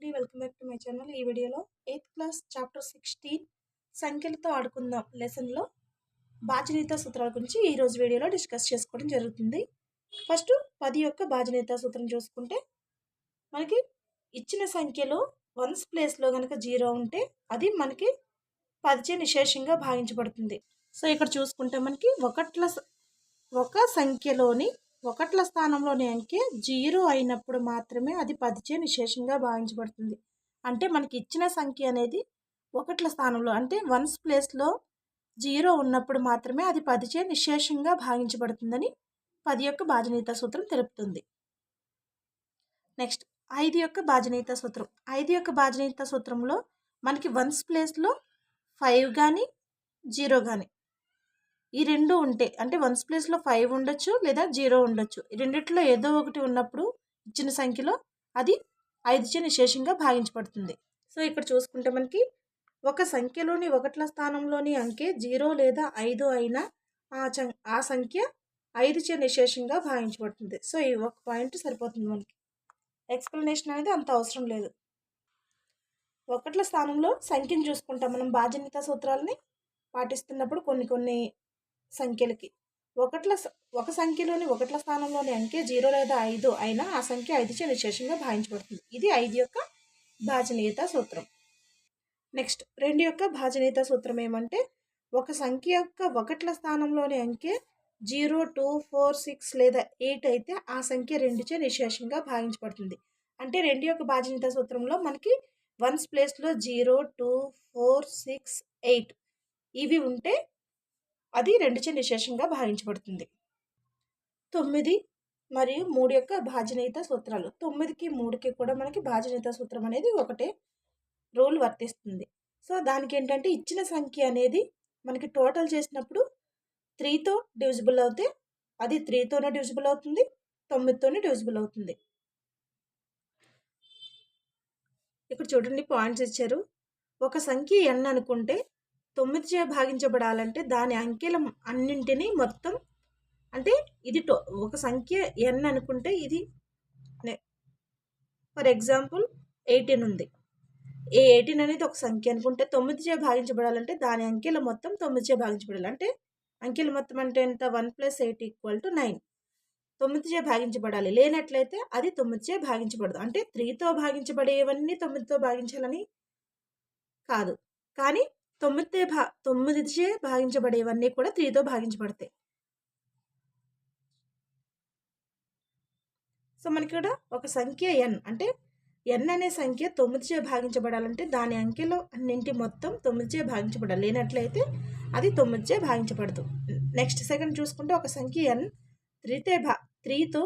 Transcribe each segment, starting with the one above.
అండి, welcome back to my channel. ఈ వీడియోలో 8th క్లాస్ చాప్టర్ 16 సంఖ్యలతో ఆడుకుందాం లెసన్లో బాజనీత సూత్రాల గురించి ఈరోజు వీడియోలో డిస్కస్ చేసుకోవడం జరుగుతుంది. ఫస్ట్ 10 యొక్క బాజనీత సూత్రం చూసుకుంటే మనకి ఇచ్చిన సంఖ్యలో వన్స్ ప్లేస్లో కనుక 0 ఉంటే అది మనకి 10చే నిశేషంగా భావించబడుతుంది. సో ఇక్కడ చూసుకుంటే మనకి ఒక సంఖ్యలోని ఒకట్ల స్థానంలోని అంకె 0 అయినప్పుడు మాత్రమే అది 10చే నిశేషంగా భావించబడుతుంది. అంటే మనకి ఇచ్చిన సంఖ్య అనేది ఒకట్ల స్థానంలో అంటే వన్స్ ప్లేస్లో 0 ఉన్నప్పుడు మాత్రమే అది 10చే నిశేషంగా భావించబడుతుందని 10 యొక్క బాజనీత సూత్రం తెలుపుతుంది. నెక్స్ట్ 5 యొక్క బాజనీత సూత్రం. 5 యొక్క బాజనీత సూత్రంలో మనకి వన్స్ ప్లేస్లో 5 కానీ 0 కానీ ఈ రెండు ఉంటే అంటే వన్స్ ప్లేస్లో 5 ఉండొచ్చు లేదా 0 ఉండొచ్చు. ఈ రెండిట్లో ఏదో ఒకటి ఉన్నప్పుడు ఇచ్చిన సంఖ్యలో అది 5చే నిశేషంగా భావించబడుతుంది. సో ఇక్కడ చూసుకుంటే మనకి ఒక సంఖ్యలోని ఒకట్ల స్థానంలోని అంకె 0 లేదా 5 అయినా ఆ సంఖ్య 5చే నిశేషంగా భావించబడుతుంది. సో ఈ ఒక పాయింట్ సరిపోతుంది, మనకి ఎక్స్ప్లెనేషన్ అనేది అంత అవసరం లేదు. ఒకట్ల స్థానంలో సంఖ్యను చూసుకుంటాం మనం బాజనీత సూత్రాలని పాటిస్తున్నప్పుడు కొన్ని సంఖ్యలకి ఒక సంఖ్యలోని ఒకట్ల స్థానంలోని అంకె 0 లేదా 5 అయినా ఆ సంఖ్య 5చే నిశేషంగా భావించబడుతుంది. ఇది 5 యొక్క బాజనీత సూత్రం. నెక్స్ట్ 2 యొక్క బాజనీత సూత్రం ఏమంటే ఒక సంఖ్య యొక్క ఒకట్ల స్థానంలోని అంకె 0, 2, 4, 6 లేదా 8 అయితే ఆ సంఖ్య 2చే నిశేషంగా భావించబడుతుంది. అంటే 2 యొక్క బాజనీత సూత్రంలో మనకి వన్స్ ప్లేస్లో 0, 2, 4, 6, 8 ఇవి ఉంటే అది 2చే నిశేషంగా భావించబడుతుంది. 9 మరియు 3 యొక్క బాజనీత సూత్రాలు. 9కి 3కి కూడా మనకి బాజనీత సూత్రం అనేది ఒకటే రూల్ వర్తిస్తుంది. సో దానికి ఏంటంటే ఇచ్చిన సంఖ్య అనేది మనకి టోటల్ చేసినప్పుడు 3తో డివిజిబుల్ అవుతే అది 3తోనే డివిజిబుల్ అవుతుంది, 9తోనే డివిజిబుల్ అవుతుంది. ఇక్కడ చూడండి పాయింట్స్ ఇచ్చారు. ఒక సంఖ్య n అనుకుంటే 9చే భాగించబడాలంటే దాని అంకెల అన్నింటినీ మొత్తం అంటే ఇది ఒక సంఖ్య n అనుకుంటే ఇది ఫర్ ఎగ్జాంపుల్ 18 ఉంది. ఈ 18 అనేది ఒక సంఖ్య అనుకుంటే 9చే భాగించబడాలంటే దాని అంకెల మొత్తం 9చే భాగించబడాలి. అంటే అంకెల మొత్తం అంటే ఎంత 1 + 8 = 9. 9చే భాగించబడాలి. లేనట్లయితే అది 9చే భాగించబడదు. అంటే 3తో భాగించబడేవన్నీ 9తో భాగించాలని కాదు, కానీ 9చే భాగించబడేవన్నీ కూడా 3తో భాగించబడతాయి. సో మనకి ఇక్కడ ఒక సంఖ్య n అంటే n అనే సంఖ్య 9చే భాగించబడాలంటే దాని అంకెలో అన్నింటి మొత్తం 9చే భాగించబడాలి. లేనట్లయితే అది 9చే భాగించబడదు. నెక్స్ట్ సెకండ్ చూసుకుంటే ఒక సంఖ్య n 3తో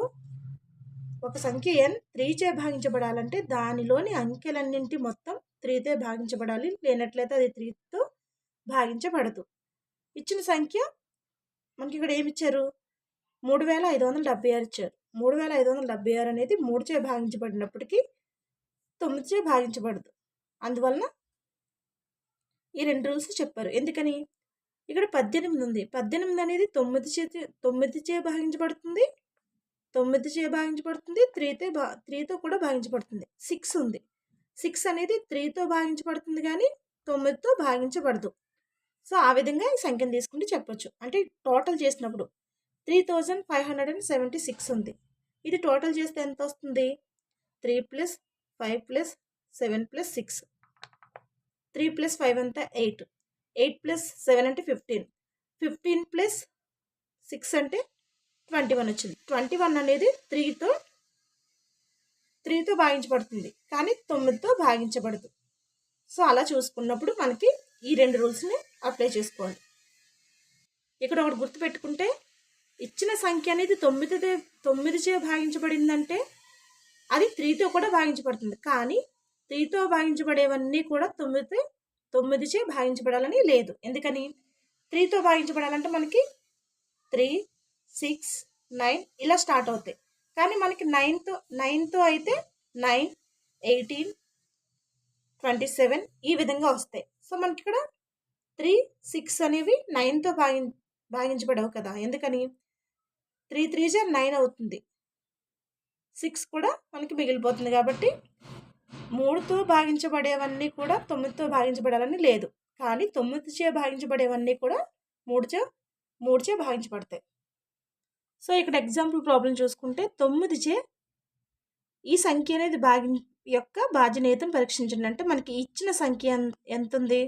ఒక సంఖ్య n 3చే భాగించబడాలంటే దానిలోని అంకెలన్నింటి మొత్తం 3తో భాగించబడాలి. లేనట్లయితే అది 3తో భాగించబడదు. ఇచ్చిన సంఖ్య మనకి ఇక్కడ ఏమి ఇచ్చారు, 3576 ఇచ్చారు. 3576 అనేది 3చే భాగించబడినప్పటికీ 9చే భాగించబడదు. అందువలన ఈ 2 రూల్స్ చెప్పారు. ఎందుకని ఇక్కడ 18 ఉంది. 18 అనేది 9చే భాగించబడుతుంది, 9చే భాగించబడుతుంది, 3తో కూడా భాగించబడుతుంది. 6 ఉంది. 6 అనేది 3తో భాగించబడుతుంది కానీ 9తో భాగించబడదు. సో ఆ విధంగా ఈ సంఖ్యను తీసుకుంటే చెప్పొచ్చు. అంటే టోటల్ చేసినప్పుడు 3576 ఉంది. ఇది టోటల్ చేస్తే ఎంత వస్తుంది, 3 + 5 + 7 + 6. 3 + 5 అంతా 8. 8 + 7 అంటే 15. 15 + 6 అంటే 21 వచ్చింది. 21 అనేది 3తో భాగించబడుతుంది కానీ 9తో భాగించబడదు. సో అలా చూసుకున్నప్పుడు మనకి ఈ 2 రూల్స్ని అప్లై చేసుకోవాలి. ఇక్కడ ఒకటి గుర్తుపెట్టుకుంటే ఇచ్చిన సంఖ్య అనేది 9చే భాగించబడిందంటే అది 3తో కూడా భాగించబడుతుంది. కానీ 3తో భాగించబడేవన్నీ కూడా 9చే భాగించబడాలని లేదు. ఎందుకని 3తో భాగించబడాలంటే మనకి 3, 6, 9 ఇలా స్టార్ట్ అవుతాయి. కానీ మనకి 9తో అయితే 9, 18, 27 ఈ విధంగా వస్తాయి. సో మనకి ఇక్కడ 3, 6 అనేవి 9తో భాగించబడవు కదా. ఎందుకని 3 3 9 అవుతుంది. 6 కూడా మనకి మిగిలిపోతుంది కాబట్టి 3తో భాగించబడేవన్నీ కూడా 9తో భాగించబడాలని లేదు. కానీ 9చే భాగించబడేవన్నీ కూడా 3చే భాగించబడతాయి. సో ఇక్కడ ఎగ్జాంపుల్ ప్రాబ్లం చూసుకుంటే 9చే ఈ సంఖ్య అనేది యొక్క భాజనీయతను పరీక్షించండి. అంటే మనకి ఇచ్చిన సంఖ్య ఎంత ఉంది?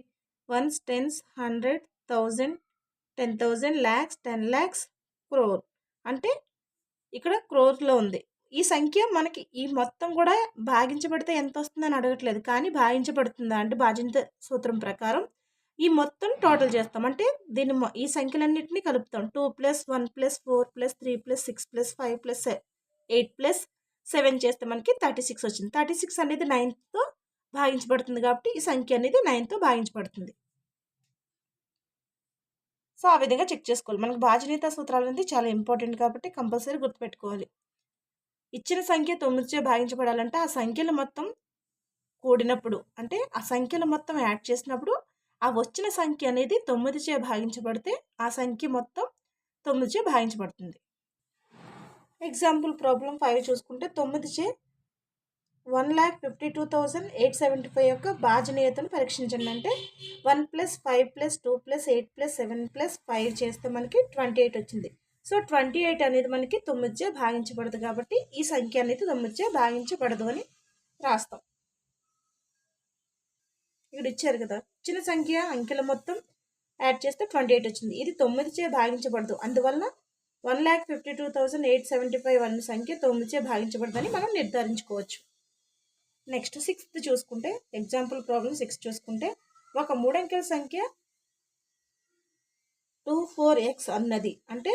1s, 10s, 100, 1000, 10,000, lakhs, 10 lakhs, crore. అంటే ఇక్కడ క్రోర్లో ఉంది. ఈ సంఖ్య మనకి ఈ మొత్తం కూడా భాగించబడితే ఎంత వస్తుందని అడగట్లేదు, కానీ భాగించబడుతుందా అంటే భాజనీయత సూత్రం ప్రకారం ఈ మొత్తం టోటల్ చేస్తాం. అంటే దీన్ని ఈ సంఖ్యలన్నింటినీ కలుపుతాం. 2 + 1 + 4 + 3 + 6 + 5 + 8 + 7 చేస్తే మనకి 36 వచ్చింది. 36 అనేది 9తో భాగించబడుతుంది కాబట్టి ఈ సంఖ్య అనేది 9తో భాగించబడుతుంది. సో ఆ విధంగా చెక్ చేసుకోవాలి. మనకు భాజనీయత సూత్రాలు అనేది చాలా ఇంపార్టెంట్ కాబట్టి కంపల్సరీ గుర్తుపెట్టుకోవాలి. ఇచ్చిన సంఖ్య 9చే భాగించబడాలంటే ఆ సంఖ్యలు మొత్తం కూడినప్పుడు, అంటే ఆ సంఖ్యలు మొత్తం యాడ్ చేసినప్పుడు ఆ వచ్చిన సంఖ్య అనేది 9చే భాగించబడితే ఆ సంఖ్య మొత్తం 9చే భాగించబడుతుంది. ఎగ్జాంపుల్ ప్రాబ్లం 5 చూసుకుంటే 9చే 1,52,875 యొక్క భాజనీయతను పరీక్షించండి. అంటే 1 + 5 + 2 + 8 + 7 + 5 చేస్తే మనకి 28 వచ్చింది. సో 28 అనేది మనకి 9చే భాగించబడదు కాబట్టి ఈ సంఖ్య అనేది 9చే భాగించబడదు అని రాస్తాం. ఇక్కడ ఇచ్చారు కదా, ఇచ్చిన సంఖ్య అంకెల మొత్తం యాడ్ చేస్తే 28 వచ్చింది. ఇది 9చే భాగించబడదు. అందువల్ల 1,52,875 అన్న సంఖ్య 9చే భాగించబడదని మనం నిర్ధారించుకోవచ్చు. నెక్స్ట్ 6th చూసుకుంటే ఎగ్జాంపుల్ ప్రాబ్లం 6 చూసుకుంటే ఒక 3 అంకెల సంఖ్య 24x అన్నది, అంటే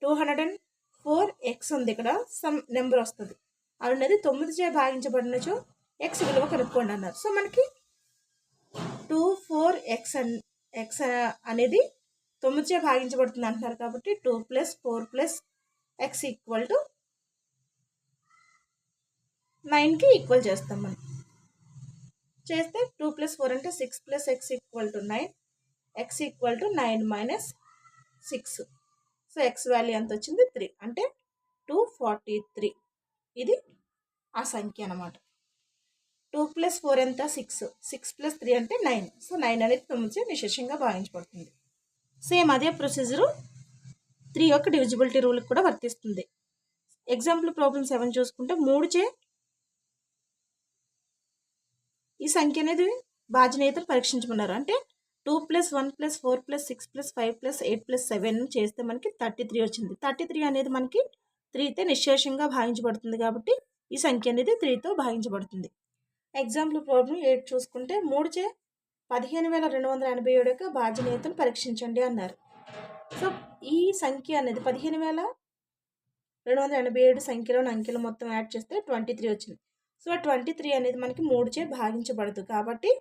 204x ఉంది. ఇక్కడ సమ్ నెంబర్ వస్తుంది అన్నది 9చే భాగించబడినచో x విలువ కనుక్కోండి అన్నారు. సో మనకి 24x అనేది 9చే భాగించబడుతుంది అంటున్నారు కాబట్టి 2 + 4 + x = 9కి ఈక్వల్ చేస్తాం. మనం చేస్తే 2 + 4 అంటే 6 + x = 9, x = 9 - 6. So x value ఎంత వచ్చింది? 3, అంటే 243. ఇది ఆ సంఖ్య అన్నమాట. 2 + 4 ఎంత? 6, 6 + 3 అంటే 9. సో 9 అనేది 9చే నిశేషంగా భాగించబడుతుంది. సేమ్ అదే ప్రొసీజరు 3 యొక్క డివిజిబిలిటీ రూల్కి కూడా వర్తిస్తుంది. ఎగ్జాంపుల్ ప్రాబ్లం 7 చూసుకుంటే 3చే ఈ సంఖ్య అనేది భాజనీయతను పరీక్షించమన్నారు. అంటే 2 + 1 + 4 + 6 + 5 + 8 + 7 చేస్తే మనకి 33 వచ్చింది. 33 అనేది మనకి 3తో నిశేషంగా భాగించబడుతుంది కాబట్టి ఈ సంఖ్య అనేది 3తో భాగించబడుతుంది. ఎగ్జాంపుల్ ప్రాబ్లం 8 చూసుకుంటే 3చే 15,287 యొక్క భాజనీయతను పరీక్షించండి అన్నారు. సో ఈ సంఖ్య అనేది 15,287 సంఖ్యలోని అంకెలు మొత్తం యాడ్ చేస్తే 23 వచ్చింది. సో 23 అనేది మనకి 3చే భాగించబడదు కాబట్టి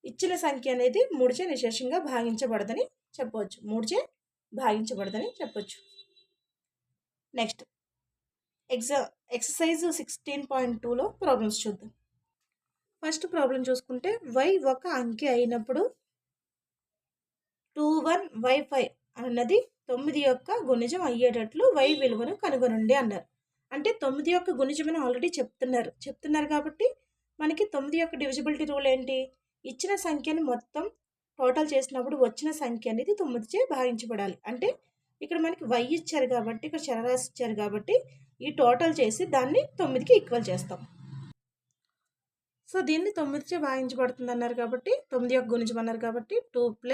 ఇచ్చిన సంఖ్య అనేది 3చే నిశేషంగా భాగించబడదని చెప్పవచ్చు. 3చే భాగించబడదని చెప్పవచ్చు. నెక్స్ట్ ఎక్సర్సైజ్ 16.2లో ప్రాబ్లమ్స్ చూద్దాం. ఫస్ట్ ప్రాబ్లం చూసుకుంటే y ఒక అంకె అయినప్పుడు 21y5 అన్నది 9 యొక్క గుణిజం అయ్యేటట్లు y విలువను కనుగొనండి అన్నారు. అంటే 9 యొక్క గుణిజమని ఆల్రెడీ చెప్తున్నారు కాబట్టి మనకి 9 యొక్క డివిజిబిలిటీ రూల్ ఏంటి? ఇచ్చిన సంఖ్యని మొత్తం టోటల్ చేసినప్పుడు వచ్చిన సంఖ్య అనేది 9చే భాగించబడాలి. అంటే ఇక్కడ మనకి y ఇచ్చారు కాబట్టి, ఇక్కడ చరరాశి ఇచ్చారు కాబట్టి ఈ టోటల్ చేసి దాన్ని 9కి ఈక్వల్ చేస్తాం. సో దీన్ని 9చే భాగించబడుతుంది అన్నారు కాబట్టి 9 యొక్క గుణిజం అన్నారు కాబట్టి 2 +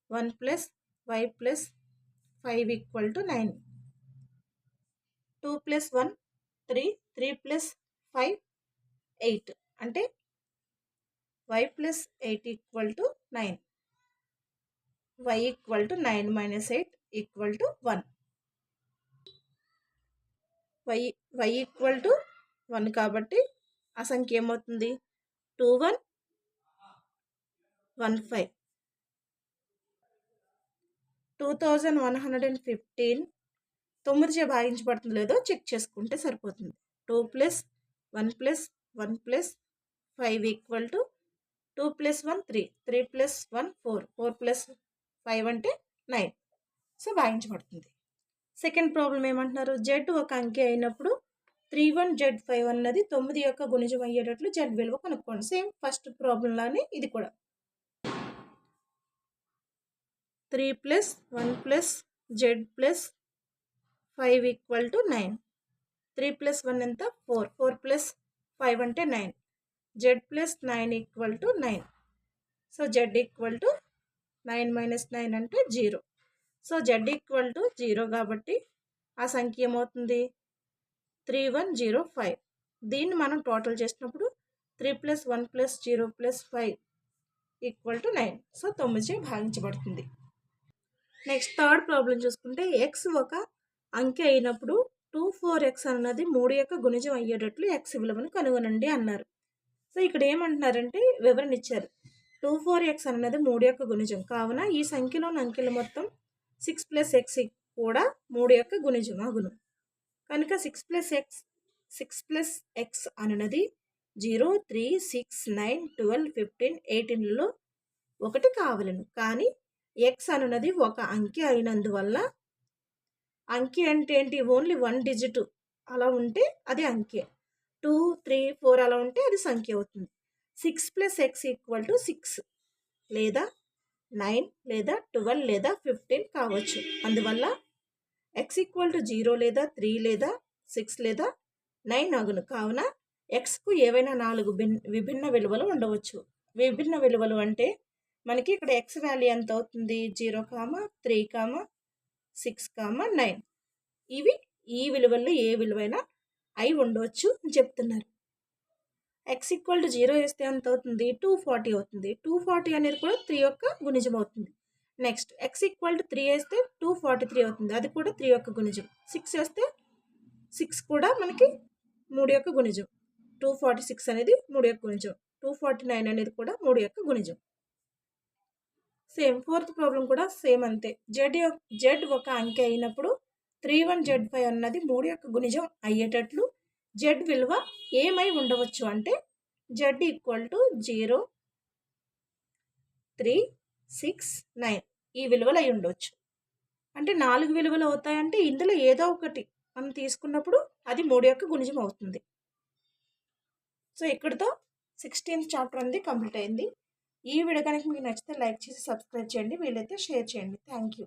1 + y + 5 = 9. 2 + 1 3, 3 + 5 8, అంటే y + 8 = 9. y = 9 - 8 = 1. y = 1 కాబట్టి ఆ సంఖ్య ఏమవుతుంది? 2115. 2115 9చే భాగించబడుతుంది లేదో చెక్ చేసుకుంటే సరిపోతుంది. 2 + 1 + 1 + 5 = 2 + 1 3, 3 + 1 4, 4 + 5 అంటే 9. సో భాగించబడుతుంది. సెకండ్ ప్రాబ్లం ఏమంటున్నారు? z ఒక అంకె అయినప్పుడు 31Z5 అన్నది 9 యొక్క గుణిజం అయ్యేటట్లు Z విలువ కనుక్కోండి. సేమ్ ఫస్ట్ ప్రాబ్లం లానే ఇది కూడా 3 + 1 + Z + 5 = 9. 3 + 1 ఎంత 4, 4 + 5 అంటే 9, Z + 9 = 9. సో Z = 9 - 9 అంటే 0. సో Z = 0 కాబట్టి ఆ సంఖ్య ఏమవుతుంది 3105. దీన్ని మనం టోటల్ చేసినప్పుడు 3 + 1 + 0 + 5 = 9. సో 9 భాగించబడుతుంది. నెక్స్ట్ థర్డ్ ప్రాబ్లం చూసుకుంటే x ఒక అంకె అయినప్పుడు 24x అన్నది 3 యొక్క గుణిజం అయ్యేటట్లు x విలువను కనుగొనండి అన్నారు. సో ఇక్కడ ఏమంటున్నారంటే వివరణ ఇచ్చారు. 24x అన్నది 3 యొక్క గుణిజం కావున ఈ సంఖ్యలోని అంకెలు మొత్తం 6 + x కూడా 3 యొక్క గుణిజం అగును. కనుక 6 + x అనునది 0, 3, 6, 9, 12, 15, 18లలో ఒకటి కావలను. కానీ x అనునది ఒక అంకె అయినందువల్ల అంకె అంటే ఏంటి ఓన్లీ 1 డిజిట్ అలా ఉంటే అది అంకె, 2, 3, 4 అలా ఉంటే అది సంఖ్య అవుతుంది. 6 + x = 6 లేదా 9 లేదా 12 లేదా 15 కావచ్చు. అందువల్ల x = 0 లేదా 3 లేదా 6 లేదా 9 అగును. కావున xకు ఏవైనా 4 విభిన్న విలువలు ఉండవచ్చు. విభిన్న విలువలు అంటే మనకి ఇక్కడ x వాల్యూ ఎంత అవుతుంది 0, 3, 6, 9. ఇవి ఈ విలువల్లో ఏ విలువైనా అయి ఉండవచ్చు అని చెప్తున్నారు. x = 0 వేస్తే ఎంత అవుతుంది 240 అవుతుంది. 240 అనేది కూడా 3 యొక్క గుణిజం అవుతుంది. నెక్స్ట్ x = 3 వేస్తే 243 అవుతుంది. అది కూడా 3 యొక్క గుణిజం. 6 వేస్తే 6 కూడా మనకి 3 యొక్క గుణిజం. 246 అనేది 3 యొక్క గుణిజం. 249 అనేది కూడా 3 యొక్క గుణిజం. సేమ్ ఫోర్త్ ప్రాబ్లం కూడా సేమ్ అంతే. Z ఒక అంకె అయినప్పుడు 31Z5 అన్నది 3 యొక్క గుణిజం అయ్యేటట్లు Z విలువ ఏమై ఉండవచ్చు అంటే Z = 0, 3, 6, 9 ఈ విలువలు అయి ఉండవచ్చు. అంటే 4 విలువలు అవుతాయంటే ఇందులో ఏదో ఒకటి మనం తీసుకున్నప్పుడు అది 3 యొక్క గుణిజం అవుతుంది. సో ఇక్కడితో 16th చాప్టర్ అనేది కంప్లీట్ అయింది. ఈ వీడియో కనుక మీకు నచ్చితే లైక్ చేసి సబ్స్క్రైబ్ చేయండి. వీలైతే షేర్ చేయండి. Thank you.